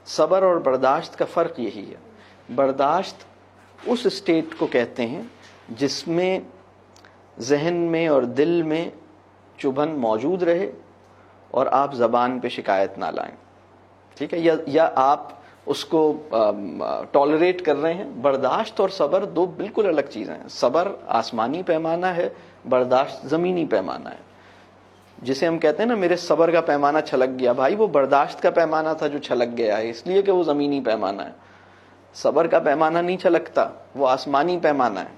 صبر اور برداشت کا فرق یہی ہے. برداشت اس اسٹیٹ کو کہتے ہیں جس میں ذہن میں اور دل میں چبھن موجود رہے اور آپ زبان پہ شکایت نہ لائیں. ٹھیک ہے, یا آپ اس کو ٹالریٹ کر رہے ہیں. برداشت اور صبر دو بالکل الگ چیزیں ہیں. صبر آسمانی پیمانہ ہے, برداشت زمینی پیمانہ ہے. جسے ہم کہتے ہیں نا میرے صبر کا پیمانہ چھلک گیا, بھائی وہ برداشت کا پیمانہ تھا جو چھلک گیا ہے, اس لیے کہ وہ زمینی پیمانہ ہے. صبر کا پیمانہ نہیں چھلکتا, وہ آسمانی پیمانہ ہے.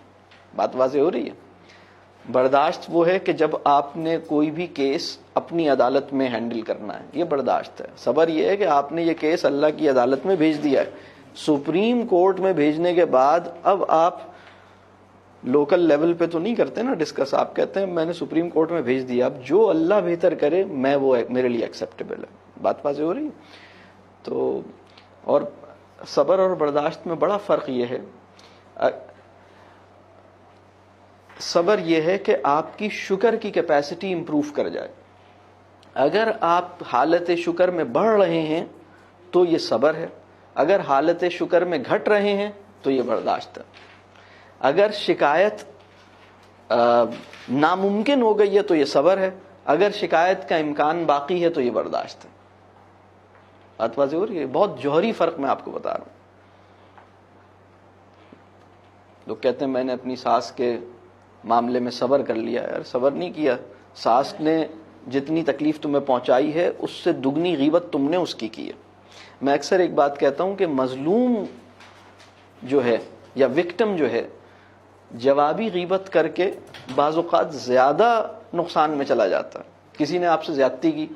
بات واضح ہو رہی ہے. برداشت وہ ہے کہ جب آپ نے کوئی بھی کیس اپنی عدالت میں ہینڈل کرنا ہے, یہ برداشت ہے. صبر یہ ہے کہ آپ نے یہ کیس اللہ کی عدالت میں بھیج دیا ہے. سپریم کورٹ میں بھیجنے کے بعد اب آپ لوکل لیول پہ تو نہیں کرتے نا ڈسکس, آپ کہتے ہیں میں نے سپریم کورٹ میں بھیج دیا, اب جو اللہ بہتر کرے میں وہ میرے لیے ایکسیپٹیبل ہے. بات واضح ہو رہی ہے. تو اور صبر اور برداشت میں بڑا فرق یہ ہے. صبر یہ ہے کہ آپ کی شکر کی کیپیسٹی امپروو کر جائے. اگر آپ حالت شکر میں بڑھ رہے ہیں تو یہ صبر ہے, اگر حالت شکر میں گھٹ رہے ہیں تو یہ برداشت ہے. اگر شکایت ناممکن ہو گئی ہے تو یہ صبر ہے, اگر شکایت کا امکان باقی ہے تو یہ برداشت ہے. بات واضح ہو رہی ہے. بہت جوہری فرق میں آپ کو بتا رہا ہوں. لوگ کہتے ہیں میں نے اپنی ساس کے معاملے میں صبر کر لیا. یار صبر نہیں کیا, ساس نے جتنی تکلیف تمہیں پہنچائی ہے اس سے دگنی غیبت تم نے اس کی ہے. میں اکثر ایک بات کہتا ہوں کہ مظلوم جو ہے یا وکٹم جو ہے جوابی غیبت کر کے بعض اوقات زیادہ نقصان میں چلا جاتا ہے. کسی نے آپ سے زیادتی کی,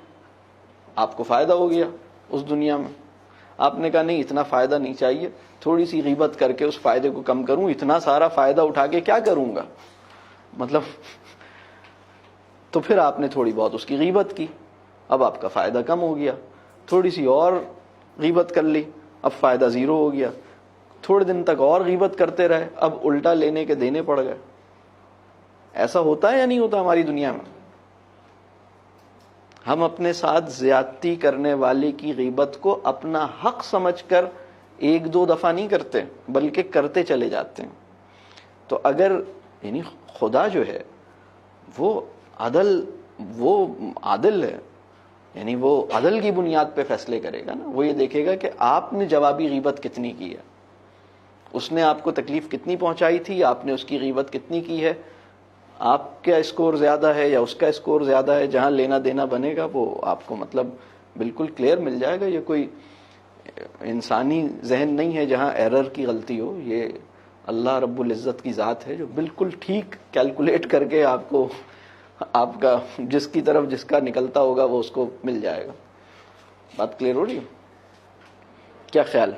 آپ کو فائدہ ہو گیا اس دنیا میں, آپ نے کہا نہیں اتنا فائدہ نہیں چاہیے, تھوڑی سی غیبت کر کے اس فائدے کو کم کروں, اتنا سارا فائدہ اٹھا کے کیا کروں گا, مطلب تو پھر آپ نے تھوڑی بہت اس کی غیبت کی, اب آپ کا فائدہ کم ہو گیا. تھوڑی سی اور غیبت کر لی, اب فائدہ زیرو ہو گیا. تھوڑے دن تک اور غیبت کرتے رہے, اب الٹا لینے کے دینے پڑ گئے. ایسا ہوتا ہے یا نہیں ہوتا ہماری دنیا میں؟ ہم اپنے ساتھ زیادتی کرنے والے کی غیبت کو اپنا حق سمجھ کر ایک دو دفعہ نہیں کرتے بلکہ کرتے چلے جاتے ہیں. تو اگر یعنی خدا جو ہے وہ عادل ہے, یعنی وہ عدل کی بنیاد پہ فیصلے کرے گا نا. وہ یہ دیکھے گا کہ آپ نے جوابی غیبت کتنی کی ہے, اس نے آپ کو تکلیف کتنی پہنچائی تھی, آپ نے اس کی غیبت کتنی کی ہے, آپ کا اسکور زیادہ ہے یا اس کا اسکور زیادہ ہے. جہاں لینا دینا بنے گا وہ آپ کو مطلب بالکل کلیئر مل جائے گا. یہ کوئی انسانی ذہن نہیں ہے جہاں ایرر کی غلطی ہو. یہ اللہ رب العزت کی ذات ہے جو بالکل ٹھیک کیلکولیٹ کر کے آپ کو آپ کا جس کی طرف جس کا نکلتا ہوگا وہ اس کو مل جائے گا. بات کلیئر ہو رہی ہے؟ کیا خیال؟